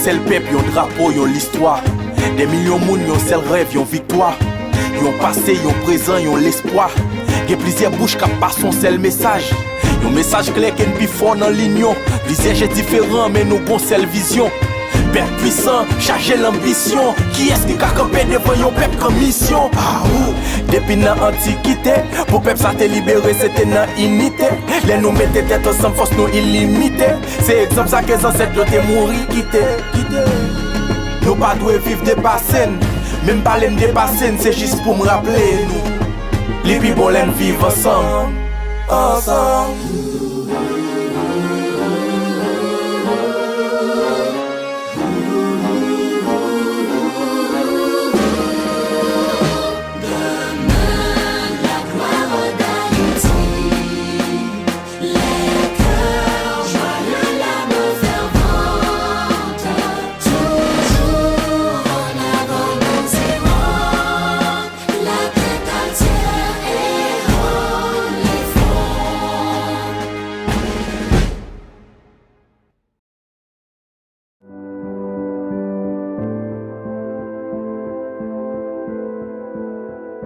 seul peuple, yon drapeau, yon l'histoire. Des millions de monde, yon seul rêve, yon victoire. Yon passé, yon présent, yon l'espoir. Gen plusieurs bouches qui passent son seul message. Yon message clair qui est plus fort dans l'union. Visage est différent, mais nous bon seule vision. Peuple puissant, chargé l'ambition. Qui est-ce qui a campé devant yon peuple comme mission? Ah ou, depuis l'antiquité, pour peuple ça te libéré, c'était dans unité. Les nous mettez tête ensemble, force nous illimitée. C'est exemple ça que les ancêtres t'es mourir, quitté. Nous pas doués vivre des passés. Même pas les dépasser, c'est juste pour me rappeler nous. Les people l'aiment vivre ensemble. Ensemble.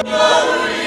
Glory!